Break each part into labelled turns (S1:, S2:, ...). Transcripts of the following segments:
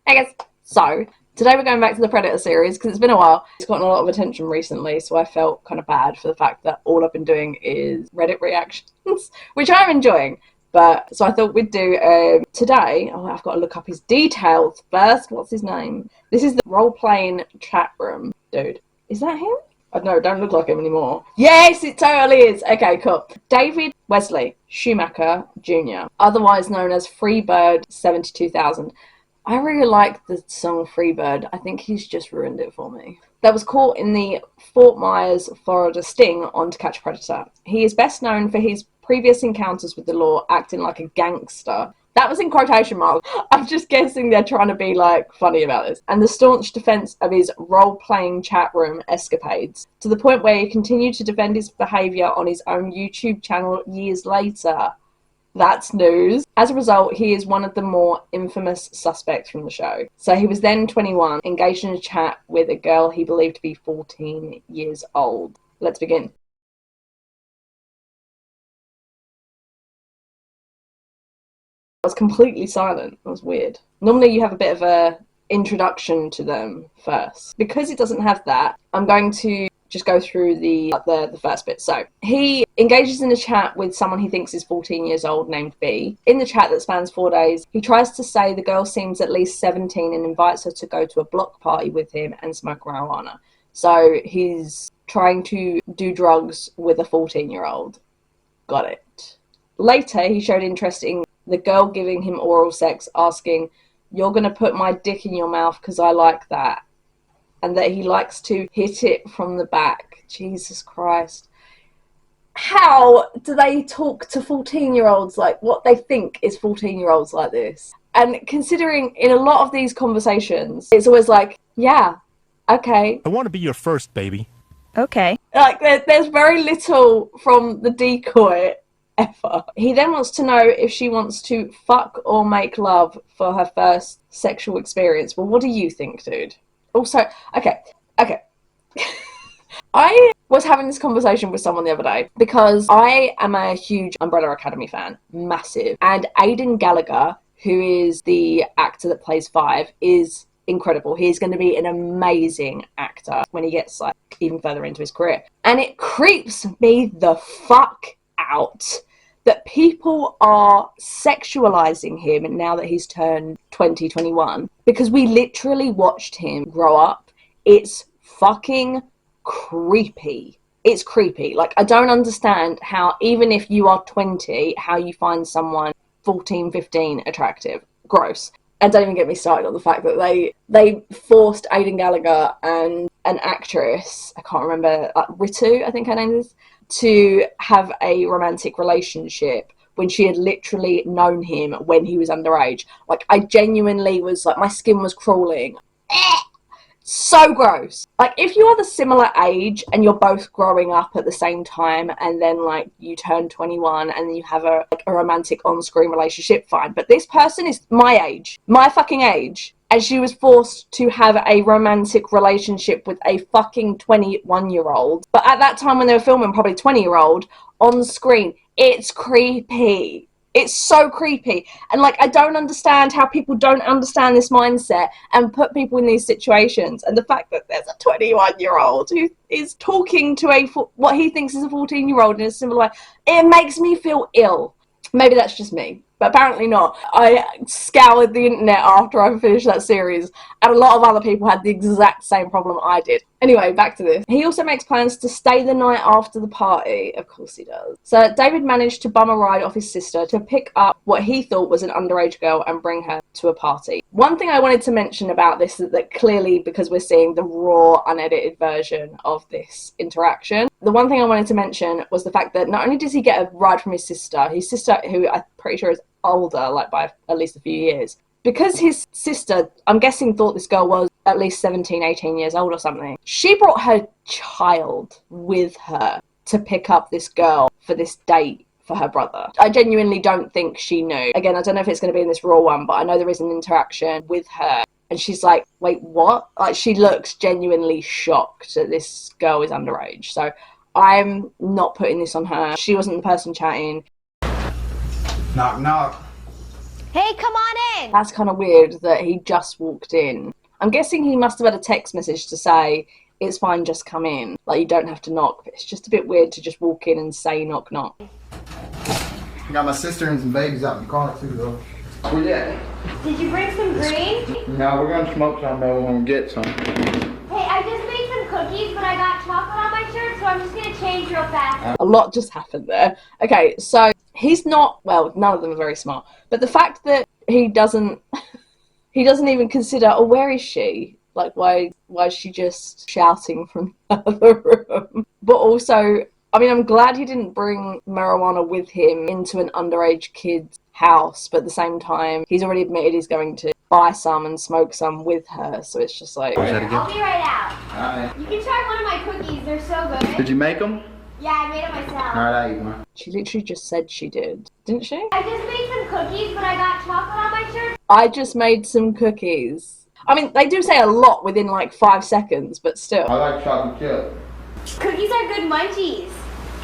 S1: Hey guys, so today we're going back to the Predator series because it's been a while. It's gotten a lot of attention recently, so I felt kind of bad for the fact that all I've been doing is Reddit reactions, which I'm enjoying. But so I thought we'd do today. Oh, I've got to look up his details first. What's his name? This is the role-playing chat room dude. Is that him? I don't know, don't look like him anymore. Yes, it totally is. Okay, cool. David Wesley Schumacher Jr., otherwise known as Freebird 72,000. I really like the song Freebird. I think he's just ruined it for me. That was caught in the Fort Myers, Florida sting on To Catch a Predator. He is best known for his previous encounters with the law, acting like a gangster. That was in quotation marks. I'm just guessing they're trying to be like funny about this. And the staunch defense of his role-playing chat room escapades, to the point where he continued to defend his behavior on his own YouTube channel years later. That's news. As a result, he is one of the more infamous suspects from the show. So he was then 21, engaged in a chat with a girl he believed to be 14 years old. Let's begin. I was completely silent. That was weird. Normally you have a bit of a introduction to them first. Because it doesn't have that, I'm going to just go through the first bit. So he engages in a chat with someone he thinks is 14 years old named B. In the chat that spans 4 days, he tries to say the girl seems at least 17 and invites her to go to a block party with him and smoke marijuana. So he's trying to do drugs with a 14-year-old. Got it. Later, he showed interest in the girl giving him oral sex, asking, "You're going to put my dick in your mouth because I like that." And that he likes to hit it from the back. Jesus Christ. How do they talk to 14-year-olds like what they think is 14-year-olds like this? And considering in a lot of these conversations, it's always like, yeah, okay.
S2: I want to be your first, baby.
S3: Okay.
S1: Like, there's very little from the decoy ever. He then wants to know if she wants to fuck or make love for her first sexual experience. Well, what do you think, dude? Also, okay. I was having this conversation with someone the other day because I am a huge Umbrella Academy fan, massive. And Aidan Gallagher, who is the actor that plays Five, is incredible. He's going to be an amazing actor when he gets like even further into his career. And it creeps me the fuck out that people are sexualizing him now that he's turned 20, 21, because we literally watched him grow up. It's fucking creepy. It's creepy. Like, I don't understand how, even if you are 20, how you find someone 14, 15 attractive. Gross. And don't even get me started on the fact that they forced Aidan Gallagher and an actress, I can't remember, Ritu, I think her name is, to have a romantic relationship when she had literally known him when he was underage. Like, I genuinely was like, my skin was crawling. So gross. Like, if you are the similar age and you're both growing up at the same time and then like you turn 21 and then you have a romantic on-screen relationship, fine. But this person is my age, my fucking age, and she was forced to have a romantic relationship with a fucking 21-year-old. But at that time when they were filming, probably 20-year-old on screen. It's creepy. It's so creepy. And like, I don't understand how people don't understand this mindset and put people in these situations. And the fact that there's a 21-year-old who is talking to what he thinks is a 14-year-old in a similar way, it makes me feel ill. Maybe that's just me, but apparently not. I scoured the internet after I finished that series, and a lot of other people had the exact same problem I did. Anyway, back to this. He also makes plans to stay the night after the party. Of course he does. So David managed to bum a ride off his sister to pick up what he thought was an underage girl and bring her to a party. One thing I wanted to mention about this is that clearly, because we're seeing the raw, unedited version of this interaction, the one thing I wanted to mention was the fact that not only does he get a ride from his sister, who I'm pretty sure is older, like by at least a few years, because his sister, I'm guessing, thought this girl was at least 17, 18 years old or something, she brought her child with her to pick up this girl for this date for her brother. I genuinely don't think she knew. Again, I don't know if it's going to be in this raw one, but I know there is an interaction with her. And she's like, wait, what? Like, she looks genuinely shocked that this girl is underage. So I'm not putting this on her. She wasn't the person chatting.
S4: Knock, knock.
S2: Hey, come on in!
S1: That's kind of weird that he just walked in. I'm guessing he must have had a text message to say, it's fine, just come in. Like, you don't have to knock. But it's just a bit weird to just walk in and say knock knock.
S3: I got my sister and some babies out in the car too, though. Where you at?
S2: Did you bring some green?
S3: No, we're gonna smoke some, but we're gonna get some.
S2: Hey, I just made some cookies, but I got chocolate on my shirt, so I'm just gonna change real fast.
S1: A lot just happened there. Okay, so he's not, well, none of them are very smart. But the fact that he doesn't even consider, oh, where is she? Like, why is she just shouting from the other room? But also, I mean, I'm glad he didn't bring marijuana with him into an underage kid's house, but at the same time, he's already admitted he's going to buy some and smoke some with her, so it's just like...
S2: I'll be right out.
S3: Alright.
S2: You can try one of my cookies, they're so good.
S3: Did you make them?
S2: Yeah, I made them myself.
S3: Alright, I eat one.
S1: She literally just said she did, didn't she?
S2: I just made some cookies, but I got chocolate on my shirt.
S1: I just made some cookies. I mean, they do say a lot within like 5 seconds, but still.
S3: I like chocolate chip.
S2: Cookies are good munchies.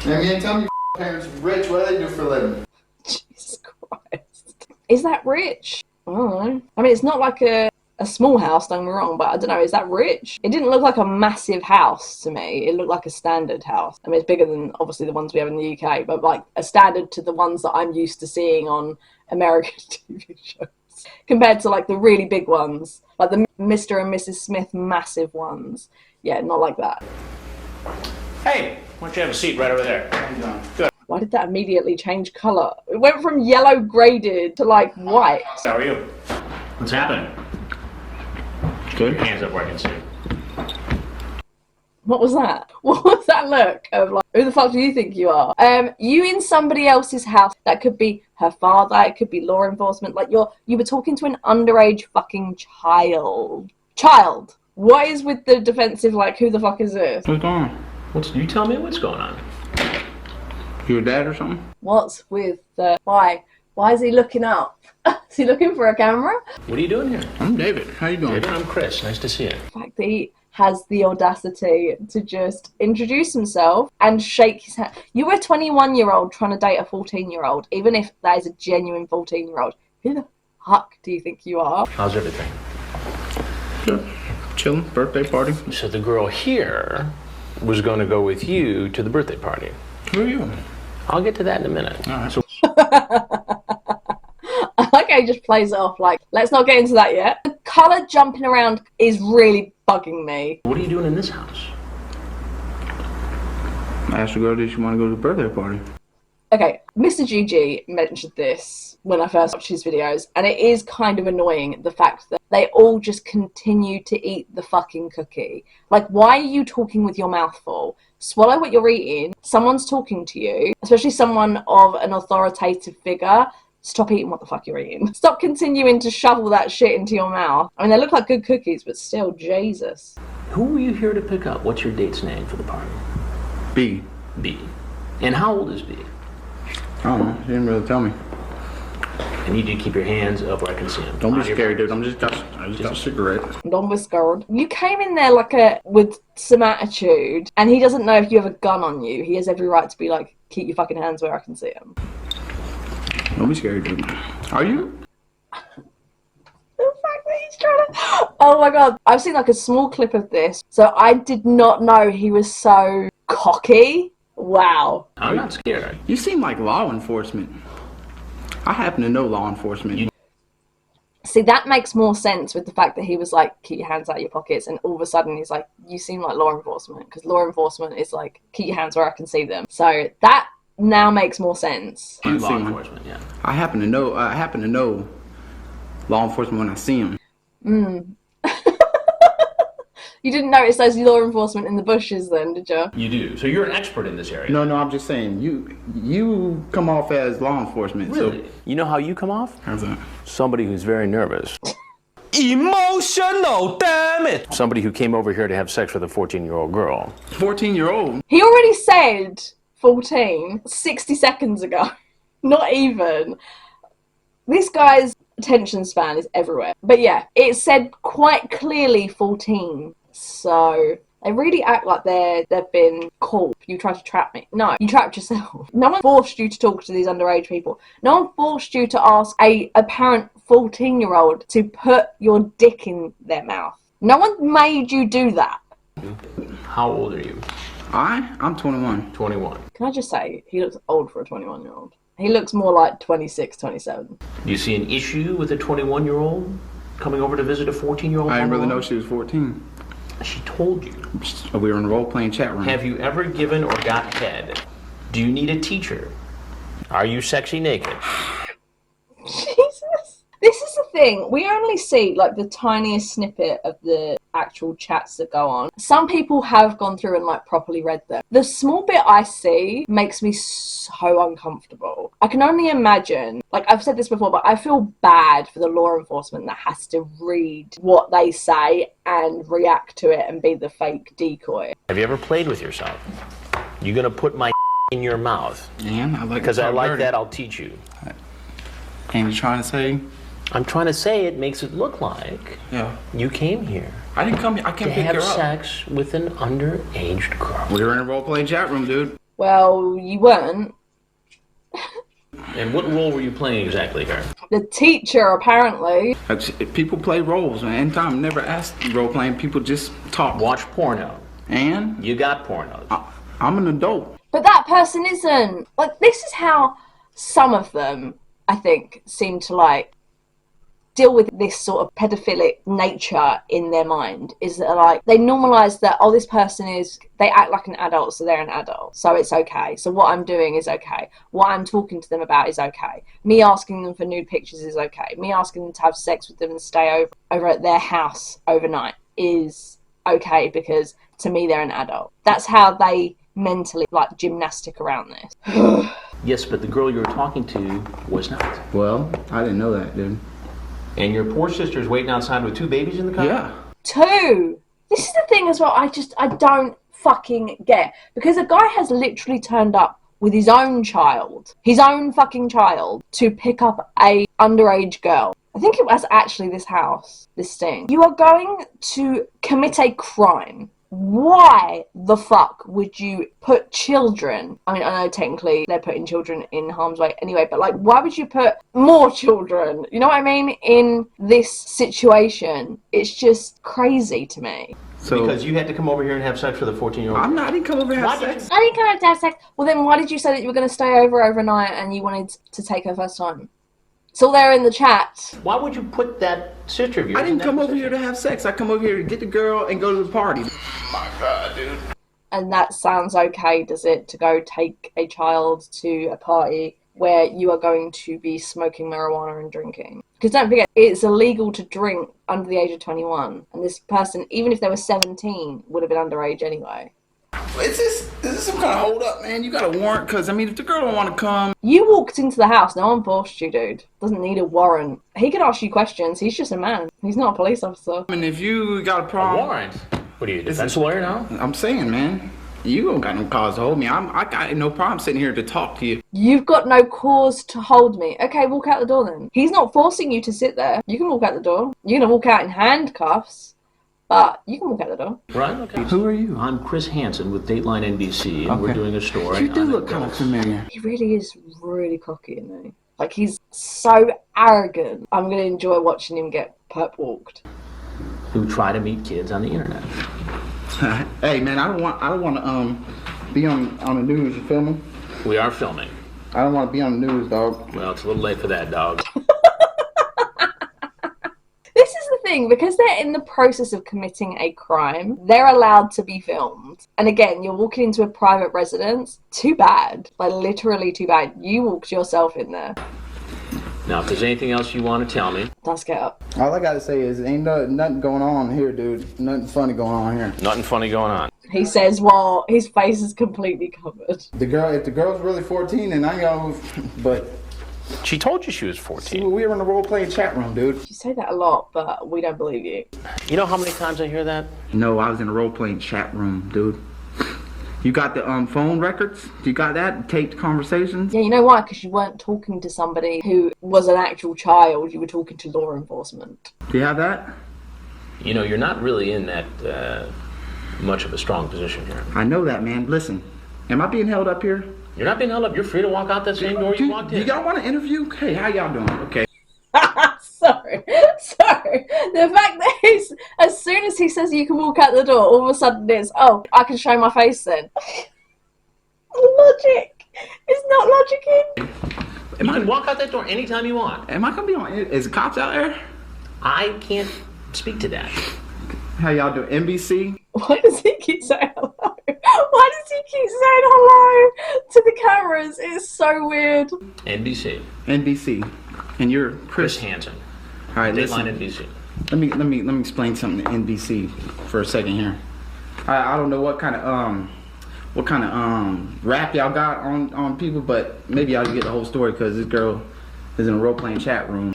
S3: And you didn't tell me your parents are rich. What do they do for a living?
S1: Jesus Christ. Is that rich? I don't know. I mean, it's not like a small house, don't get me wrong, but I don't know, is that rich? It didn't look like a massive house to me. It looked like a standard house. I mean, it's bigger than, obviously, the ones we have in the UK, but like a standard to the ones that I'm used to seeing on American TV shows. Compared to like the really big ones, like the Mr. and Mrs. Smith massive ones. Yeah, not like that.
S4: Hey, why don't you have a seat right over there? Good.
S1: Why did that immediately change colour? It went from yellow graded to like white.
S4: How are you? What's happening? Good. Hands up where I can see.
S1: What was that? What was that look of like, who the fuck do you think you are? You in somebody else's house, that could be her father, it could be law enforcement, like you were talking to an underage fucking child. Child! What is with the defensive, like, who the fuck is this?
S3: What's going on?
S4: You tell me what's going on.
S3: Your dad or something?
S1: What's with the, why? Why is he looking up? Is he looking for a camera?
S4: What are you doing here?
S3: I'm David. How you doing?
S4: David, I'm Chris. Nice to see you.
S1: The fact that he has the audacity to just introduce himself and shake his hand. You were a 21-year-old trying to date a 14-year-old, even if that is a genuine 14-year-old. Who the fuck do you think you are?
S4: How's everything?
S3: Good. Chilling. Birthday party.
S4: So the girl here was going to go with you to the birthday party.
S3: Who are you?
S4: I'll get to that in a minute.
S3: All right. So
S1: I like how he just plays it off like, let's not get into that yet. The colour jumping around is really bugging me.
S4: What are you doing in this house?
S3: I asked the girl, did she want to go to the birthday party?
S1: Okay, Mr. GG mentioned this when I first watched his videos, and it is kind of annoying, the fact that they all just continue to eat the fucking cookie. Like, why are you talking with your mouth full? Swallow what you're eating. Someone's talking to you, especially someone of an authoritative figure. Stop eating what the fuck you're eating. Stop continuing to shovel that shit into your mouth. I mean, they look like good cookies, but still, Jesus.
S4: Who were you here to pick up? What's your date's name for the party?
S3: B.
S4: B. And how old is B?
S3: I don't know. She didn't really tell me.
S4: I need you to keep your hands up where I can see them.
S3: Don't be scared, dude. I just got a cigarette.
S1: Don't be scared. You came in there like with some attitude, and he doesn't know if you have a gun on you. He has every right to be like, keep your fucking hands where I can see them.
S3: Don't be scared, dude. Are you?
S1: The fact that he's trying to... Oh my god. I've seen like a small clip of this, so I did not know he was so cocky. Wow.
S4: I'm not scared.
S3: You seem like law enforcement. I happen to know law enforcement.
S1: See, that makes more sense with the fact that he was like, keep your hands out of your pockets, and all of a sudden he's like, you seem like law enforcement, because law enforcement is like, keep your hands where I can see them. So that now makes more sense.
S4: Law enforcement, yeah.
S3: I happen to know law enforcement when I see them.
S1: You didn't notice those law enforcement in the bushes then, did you?
S4: You do. So you're an expert in this area.
S3: No, I'm just saying, you come off as law enforcement.
S4: Really?
S3: So
S4: You know how you come off?
S3: how's that?
S4: Somebody who's very nervous.
S5: Emotional, damn it!
S4: Somebody who came over here to have sex with a 14-year-old girl.
S3: 14-year-old.
S1: He already said 14 60 seconds ago. Not even. This guy's attention span is everywhere. But yeah, it said quite clearly 14. So They really act like they've been caught. You tried to trap me. No, you trapped yourself. No one forced you to talk to these underage people. No one forced you to ask a apparent 14-year-old to put your dick in their mouth. No one made you do that.
S4: How old are you?
S3: I'm 21.
S4: 21.
S1: Can I just say, he looks old for a 21-year-old. He looks more like 26, 27.
S4: Do you see an issue with a 21-year-old coming over to visit a 14-year-old?
S3: I didn't really know she was 14.
S4: She told you.
S3: We were in a role-playing chat room.
S4: Have you ever given or got head? Do you need a teacher? Are you sexy naked?
S1: Jesus. This is the thing. We only see like the tiniest snippet of the actual chats that go on. Some people have gone through and like properly read them. The small bit I see makes me so uncomfortable. I can only imagine, like I've said this before, but I feel bad for the law enforcement that has to read what they say and react to it and be the fake decoy.
S4: Have you ever played with yourself? You gonna put my in your mouth?
S3: And I like
S4: Because I like that, I'll teach you.
S3: And you trying to say?
S4: I'm trying to say it makes it look like you came here.
S3: I didn't come here. I can't
S4: to
S3: pick
S4: have
S3: her up.
S4: sex with an underage girl.
S3: We were in a role-playing chat room, dude.
S1: Well, you weren't.
S4: And what role were you playing exactly here?
S1: The teacher, apparently.
S3: People play roles, man. Anytime, never asked role-playing. People just talk.
S4: Watch porno.
S3: And?
S4: You got porno.
S3: I'm an adult.
S1: But that person isn't. Like, this is how some of them, I think, seem to, like, deal with this sort of pedophilic nature in their mind. Is that, like, they normalise that, oh, this person is, they act like an adult, so they're an adult. So it's okay. So what I'm doing is okay. What I'm talking to them about is okay. Me asking them for nude pictures is okay. Me asking them to have sex with them and stay over at their house overnight is okay, because to me they're an adult. That's how they mentally like gymnastic around this.
S4: Yes, but the girl you were talking to was not.
S3: Well, I didn't know that, dude.
S4: And your poor sister's waiting outside with 2 babies in the car?
S3: Yeah.
S1: 2. This is the thing as well. I don't fucking get, because a guy has literally turned up with his own child, his own fucking child, to pick up a underage girl. I think it was actually this house, this thing. You are going to commit a crime. Why the fuck would you put children, I mean, I know technically they're putting children in harm's way anyway, but like, why would you put more children, you know what I mean, in this situation? It's just crazy to me.
S3: So,
S4: because you had to come over here and have sex with a 14-year-old.
S3: I didn't come over here and have sex.
S1: I didn't come over to have sex. Well, then why did you say that you were going to stay over overnight and you wanted to take her first time? It's all there in the chat.
S4: Why would you put that sister of yours
S3: I didn't
S4: in that
S3: come over
S4: position?
S3: here to have sex. I come over here to get the girl and go to the party. My God, dude.
S1: And that sounds okay, does it, to go take a child to a party where you are going to be smoking marijuana and drinking? Because don't forget, it's illegal to drink under the age of 21. And this person, even if they were 17, would have been underage anyway.
S3: Is this some kind of hold up, man? You got a warrant? Because, I mean, if the girl don't want to come...
S1: You walked into the house. No one forced you, dude. Doesn't need a warrant. He can ask you questions. He's just a man. He's not a police officer.
S3: I mean, if you got a
S4: A
S3: problem...
S4: warrant? What are you, a defense lawyer now?
S3: I'm saying, man, you don't got no cause to hold me. I got no problem sitting here to talk to you.
S1: You've got no cause to hold me. Okay, walk out the door then. He's not forcing you to sit there. You can walk out the door. You're going to walk out in handcuffs, but you can walk out the door.
S4: Right, okay.
S3: Who are you?
S4: I'm Chris Hansen with Dateline NBC, and we're doing a story.
S3: You do
S4: on
S3: look kind of familiar.
S1: He really is really cocky, isn't he? Like, he's so arrogant. I'm going to enjoy watching him get perp walked.
S4: Who try to meet kids on the internet.
S3: Hey, man, I don't want to be on the news. You feel me?
S4: We are filming.
S3: I don't want to be on the news, dog.
S4: Well, it's a little late for that, dog.
S1: This is the thing, because they're in the process of committing a crime, they're allowed to be filmed. And again, you're walking into a private residence. Too bad. Like, literally too bad. You walked yourself in there.
S4: Now, if there's anything else you want to tell me.
S1: Let's get up.
S3: All I got to say is ain't nothing going on here, dude. Nothing funny going on here.
S4: Nothing funny going on.
S1: He says while his face is completely covered.
S3: If the girl's really 14, then I know, but...
S4: She told you she was 14.
S3: We were in a role-playing chat room, dude.
S1: You say that a lot, but we don't believe you.
S4: You know how many times I hear that?
S3: No, I was in a role-playing chat room, dude. You got the phone records? You got that? Taped conversations?
S1: Yeah, you know why? Because you weren't talking to somebody who was an actual child. You were talking to law enforcement.
S3: Do you have that?
S4: You know, you're not really in that much of a strong position here.
S3: I know that, man. Listen, am I being held up here?
S4: You're not being held up. You're free to walk out that same door you walked in.
S3: Do y'all want to interview? Hey, how y'all doing? Okay.
S1: Sorry. The fact that as soon as he says you can walk out the door, all of a sudden it's, oh, I can show my face then. Logic. It's not logicking.
S4: You can walk out that door anytime you want.
S3: Am I gonna be on? Is the cops out there?
S4: I can't speak to that.
S3: How y'all doing? NBC?
S1: Why does he keep saying hello? Why does he keep saying hello to the cameras? It's so weird.
S4: NBC.
S3: NBC. And you're
S4: Chris Hansen.
S3: All right, listen.
S4: Dateline NBC.
S3: Let me explain something to NBC for a second here. I don't know what kind of rap y'all got on people, but maybe y'all get the whole story because this girl is in a role-playing chat room.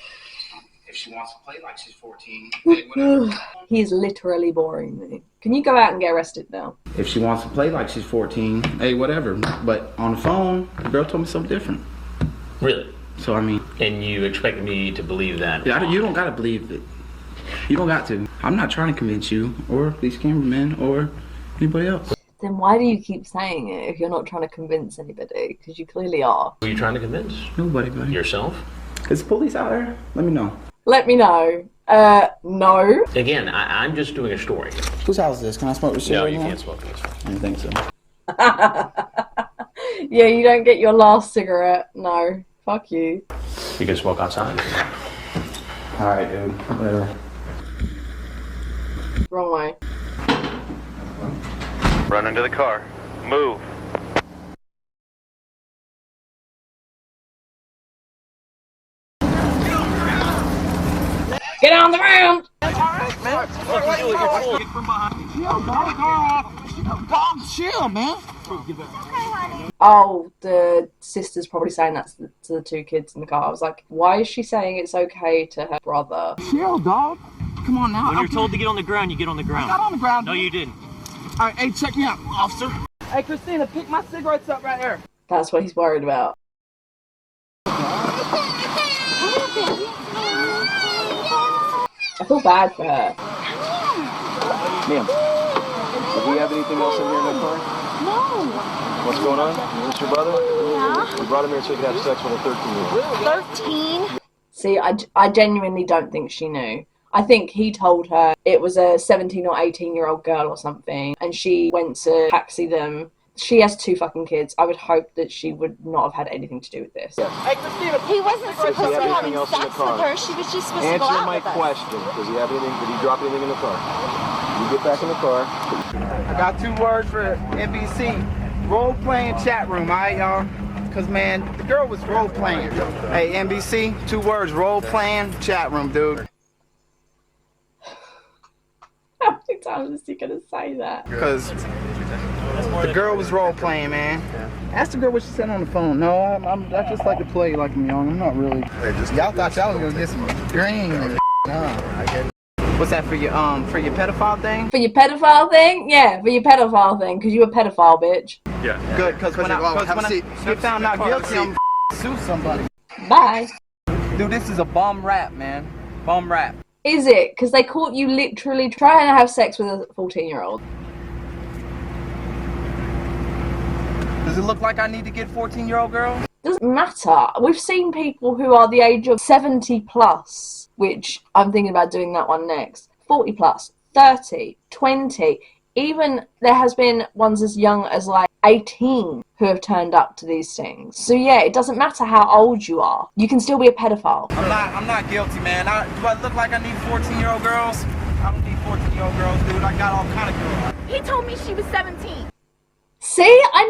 S3: If she wants to play like she's 14, whatever.
S1: He's literally boring me. Can you go out and get arrested now?
S3: If she wants to play like she's 14, hey, whatever. But on the phone, the girl told me something different.
S4: Really?
S3: So, I mean...
S4: And you expect me to believe that?
S3: Yeah, you don't gotta believe it. You don't got to. I'm not trying to convince you, or these cameramen, or anybody else.
S1: Then why do you keep saying it if you're not trying to convince anybody? Because you clearly are.
S4: Who are you trying to convince?
S3: Nobody, buddy.
S4: Yourself?
S3: Is the police out there? Let me know.
S1: Let me know. No.
S4: Again, I'm just doing a story.
S3: Whose house is this? Can I smoke this shit?
S4: No,
S3: right
S4: you
S3: now?
S4: can't smoke in this one.
S3: I didn't think so.
S1: Yeah, you don't get your last cigarette. No. Fuck you.
S4: You can smoke outside.
S3: Alright, dude. Whatever.
S1: Wrong way.
S5: Run into the car. Move.
S1: Get on the ground!
S3: Chill, man.
S1: Oh, the sister's probably saying that to the two kids in the car. I was like, why is she saying it's okay to her brother?
S3: Chill, dog. Come on now.
S6: When you're told to get on the ground, you get on the ground.
S3: I got on the ground.
S6: No, you didn't.
S3: All right, hey, check me out, officer. Hey, Christina, pick my cigarettes up right here.
S1: That's what he's worried about. I feel bad for her.
S5: Ma'am, do we have anything else in here in the car?
S7: No.
S5: What's going on? Is this your brother?
S7: Yeah.
S5: We brought him here so he could have sex with a 13-year-old.
S7: 13?
S1: See, I genuinely don't think she knew. I think he told her it was a 17 or 18-year-old girl or something, and she went to taxi them. She has two fucking kids. I would hope that she would not have had anything to do with this.
S3: Hey, Christina.
S7: He wasn't supposed to be
S5: anything
S7: having
S5: else in the
S7: sex
S5: car?
S7: with her. She was just supposed to go
S5: Answer
S7: out
S5: my
S7: with us.
S5: question. Does he have anything? Did he drop anything in the car? You get back in the car.
S3: I got 2 words for NBC. Role-playing chat room, all right, y'all? Because, man, the girl was role-playing. Hey, NBC, 2 words, role-playing chat room, dude.
S1: How many times is he gonna say that?
S3: Because the girl was role-playing, man. Ask the girl what she said on the phone. No, I just like to play like I'm young. I'm not really. Y'all thought y'all was gonna get some green. No. What's that for your pedophile thing?
S1: For your pedophile thing? Yeah, for your pedophile thing, because you a pedophile, bitch.
S5: Yeah.
S3: Good, because when I get found not guilty, I'm sue somebody.
S1: Bye.
S3: Dude, this is a bum rap, man. Bum rap.
S1: Is it? Because they caught you literally trying to have sex with a 14-year-old.
S3: Does it look like I need to get 14-year-old girls?
S1: Doesn't matter. We've seen people who are the age of 70 plus, which I'm thinking about doing that one next. 40 plus, 30, 20. Even there has been ones as young as like 18 who have turned up to these things. So yeah, it doesn't matter how old you are. You can still be a pedophile.
S3: I'm not guilty, man. Do I look like I need 14-year-old girls? I don't need 14-year-old girls, dude. I got all kind of girls.
S7: He told me she was 17.
S1: See, I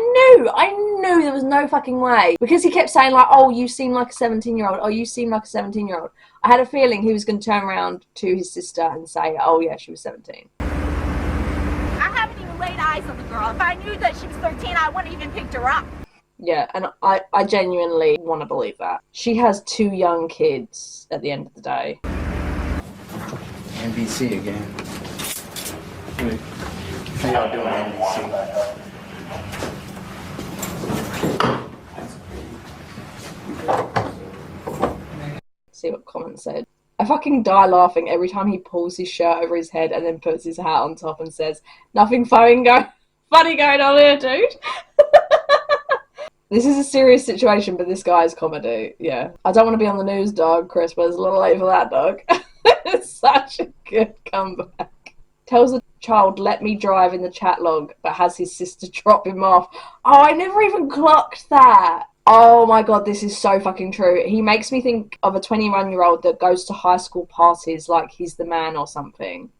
S1: knew there was no fucking way. Because he kept saying like, oh, you seem like a 17-year-old. Oh, you seem like a 17-year-old. I had a feeling he was going to turn around to his sister and say, oh yeah, she was 17.
S7: I haven't even laid eyes on the girl. If I knew that she was 13, I wouldn't even picked her up.
S1: Yeah, and I genuinely want to believe that. She has 2 young kids at the end of the day.
S3: NBC again. How y'all doing, NBC?
S1: See what comment said. I I fucking die laughing every time he pulls his shirt over his head and then puts his hat on top and says, nothing funny going on here, dude. This is a serious situation, but this guy's comedy. Yeah. I don't want to be on the news, dog, Chris, but it's a little late for that, dog. It's such a good comeback. Tells the child, let me drive in the chat log, but has his sister drop him off. Oh, I never even clocked that. Oh my god, this is so fucking true. He makes me think of a 21-year-old that goes to high school parties like he's the man or something.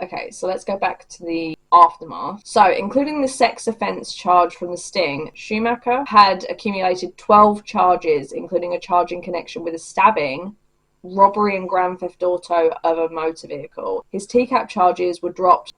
S1: Okay, so let's go back to the aftermath. So, including the sex offence charge from the sting, Schumacher had accumulated 12 charges, including a charge in connection with a stabbing, robbery and grand theft auto of a motor vehicle. His TCAP charges were dropped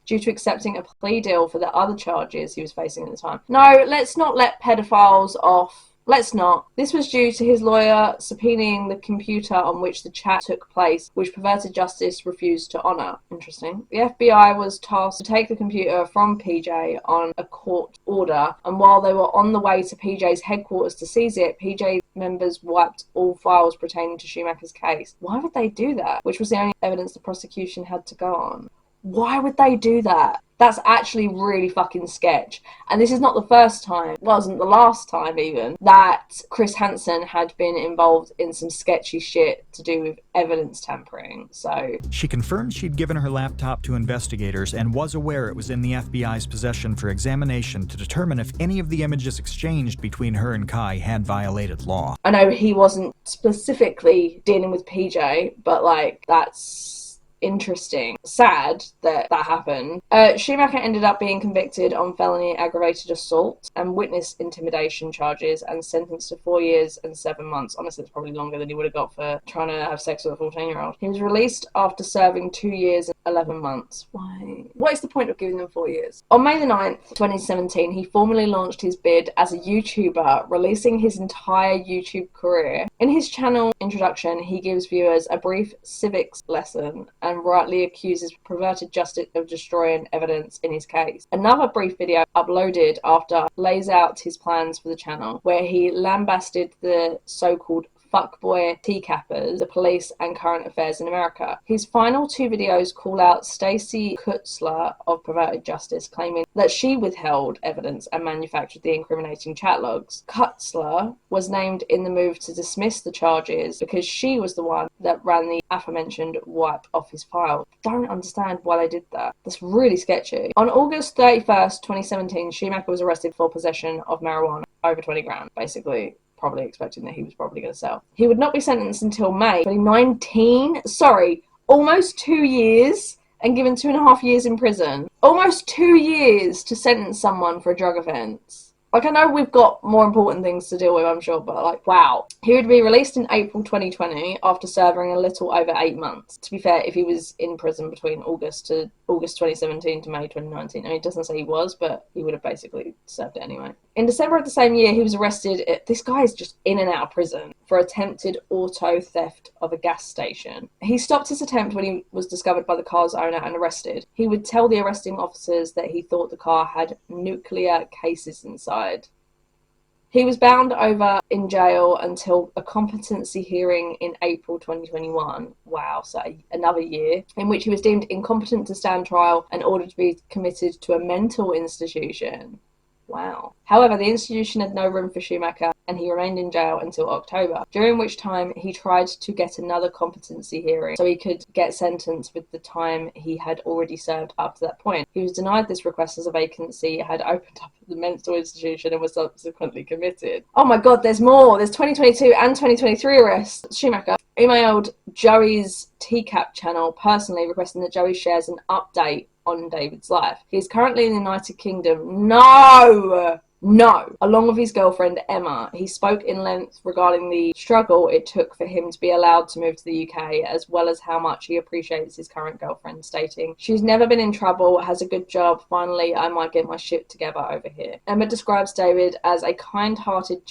S1: due to accepting a plea deal for the other charges he was facing at the time. No, let's not let pedophiles off. Let's not. This was due to his lawyer subpoenaing the computer on which the chat took place, which perverted justice refused to honour. Interesting. The FBI was tasked to take the computer from PJ on a court order, and while they were on the way to PJ's headquarters to seize it, PJ members wiped all files pertaining to Schumacher's case. Why would they do that? Which was the only evidence the prosecution had to go on. Why would they do that? That's actually really fucking sketch. And this is not the first time, wasn't the last time even, that Chris Hansen had been involved in some sketchy shit to do with evidence tampering, so...
S8: She confirmed she'd given her laptop to investigators and was aware it was in the FBI's possession for examination to determine if any of the images exchanged between her and Kai had violated law.
S1: I know he wasn't specifically dealing with PJ, but, like, that's... interesting. Sad that happened. Schumacher ended up being convicted on felony aggravated assault and witness intimidation charges and sentenced to 4 years and 7 months. Honestly, it's probably longer than he would have got for trying to have sex with a 14-year-old. He was released after serving 2 years and 11 months. Why? What is the point of giving them 4 years? On May the 9th, 2017, he formally launched his bid as a YouTuber, releasing his entire YouTube career. In his channel introduction, he gives viewers a brief civics lesson and rightly accuses perverted justice of destroying evidence in his case. Another brief video uploaded after lays out his plans for the channel, where he lambasted the so-called fuckboy TCAPers, the police and current affairs in America. His final 2 videos call out Stacey Kutzler of Perverted Justice, claiming that she withheld evidence and manufactured the incriminating chat logs. Kutzler was named in the move to dismiss the charges because she was the one that ran the aforementioned wipe off his file. Don't understand why they did that. That's really sketchy. On August 31st, 2017, Schumacher was arrested for possession of marijuana, over 20 grams, basically. Probably expecting that he was probably going to sell. He would not be sentenced until May 2019. Sorry, almost 2 years and given 2.5 years in prison. Almost 2 years to sentence someone for a drug offence. Like, I know we've got more important things to deal with, I'm sure, but, like, wow. He would be released in April 2020 after serving a little over 8 months. To be fair, if he was in prison between August 2017 to May 2019. I mean, it doesn't say he was, but he would have basically served it anyway. In December of the same year, he was arrested. This guy is just in and out of prison for attempted auto theft of a gas station. He stopped his attempt when he was discovered by the car's owner and arrested. He would tell the arresting officers that he thought the car had nuclear cases inside. He was bound over in jail until a competency hearing in April 2021. Wow, so another year, in which he was deemed incompetent to stand trial and ordered to be committed to a mental institution. Wow. However, the institution had no room for Schumacher and he remained in jail until October, during which time he tried to get another competency hearing so he could get sentenced with the time he had already served up to that point. He was denied this request as a vacancy had opened up at the mental institution and was subsequently committed. Oh my god, there's more! There's 2022 and 2023 arrests. Schumacher emailed Joey's TCAP channel personally requesting that Joey shares an update on David's life. He is currently in the United Kingdom. No! Along with his girlfriend Emma. He spoke in length regarding the struggle it took for him to be allowed to move to the UK, as well as how much he appreciates his current girlfriend, stating, "She's never been in trouble, has a good job, finally I might get my shit together over here." Emma describes David as a kind-hearted,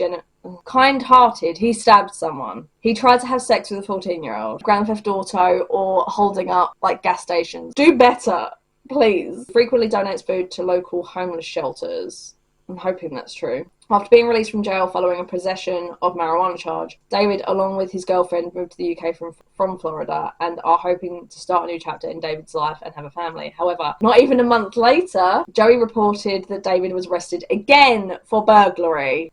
S1: he stabbed someone. He tried to have sex with a 14-year-old. Grand Theft Auto or holding up like gas stations. Do better, please. Frequently donates food to local homeless shelters. I'm hoping that's true. After being released from jail following a possession of marijuana charge, David, along with his girlfriend, moved to the UK from Florida and are hoping to start a new chapter in David's life and have a family. However, not even a month later, Joey reported that David was arrested again for burglary.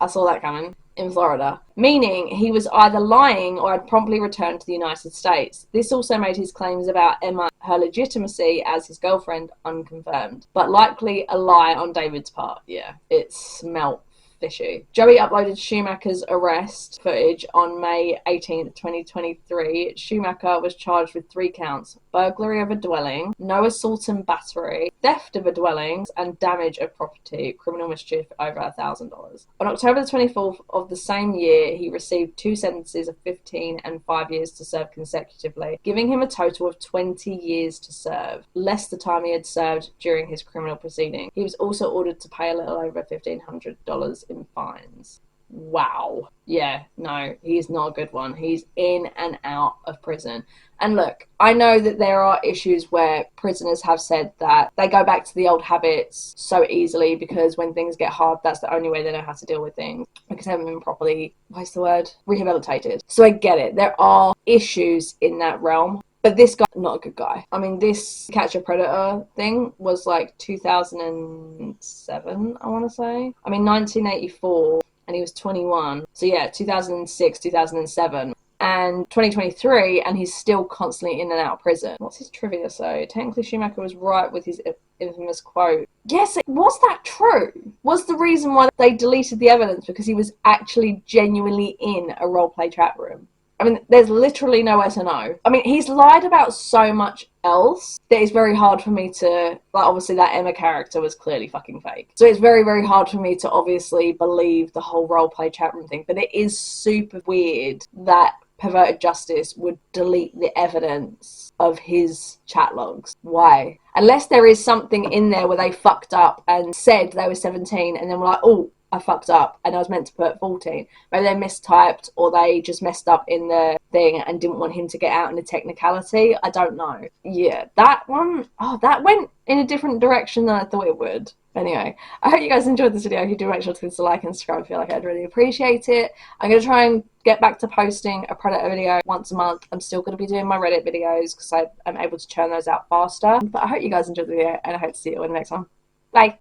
S1: I saw that coming. In Florida, meaning he was either lying or had promptly returned to the United States. This also made his claims about Emma, her legitimacy as his girlfriend, unconfirmed, but likely a lie on David's part. Yeah, it smelt fishy. Joey uploaded Schumacher's arrest footage on May 18th, 2023. Schumacher was charged with 3 counts: burglary of a dwelling, no assault and battery, theft of a dwelling, and damage of property, criminal mischief over $1,000. On October the 24th of the same year, he received 2 sentences of 15 and 5 years to serve consecutively, giving him a total of 20 years to serve, less the time he had served during his criminal proceeding. He was also ordered to pay a little over $1,500 in fines. Wow. Yeah, no, he's not a good one. He's in and out of prison. And look, I know that there are issues where prisoners have said that they go back to the old habits so easily because when things get hard, that's the only way they know how to deal with things, because they haven't been properly, what's the word, rehabilitated. So I get it. There are issues in that realm. But this guy, not a good guy. I mean, this Catch a Predator thing was like 2007, I want to say. I mean, 1984, and he was 21. So yeah, 2006, 2007. And 2023, and he's still constantly in and out of prison. What's his trivia say? Technically, Schumacher was right with his infamous quote. Yes, was that true? Was the reason why they deleted the evidence because he was actually genuinely in a roleplay chat room? I mean, there's literally nowhere to know. I mean, he's lied about so much else that it's very hard for me to, like, obviously that Emma character was clearly fucking fake. So it's very, very hard for me to obviously believe the whole roleplay chat room thing. But it is super weird that Perverted Justice would delete the evidence of his chat logs. Why? Unless there is something in there where they fucked up and said they were 17 and then were like, oh, I fucked up and I was meant to put 14. Maybe they mistyped or they just messed up in the thing and didn't want him to get out in a technicality. I don't know. Yeah, that one, that went in a different direction than I thought it would. Anyway, I hope you guys enjoyed this video. If you do, make sure to like and subscribe. I feel like I'd really appreciate it. I'm going to try and get back to posting a Predator video once a month. I'm still going to be doing my Reddit videos because I'm able to churn those out faster. But I hope you guys enjoyed the video and I hope to see you in the next one. Bye!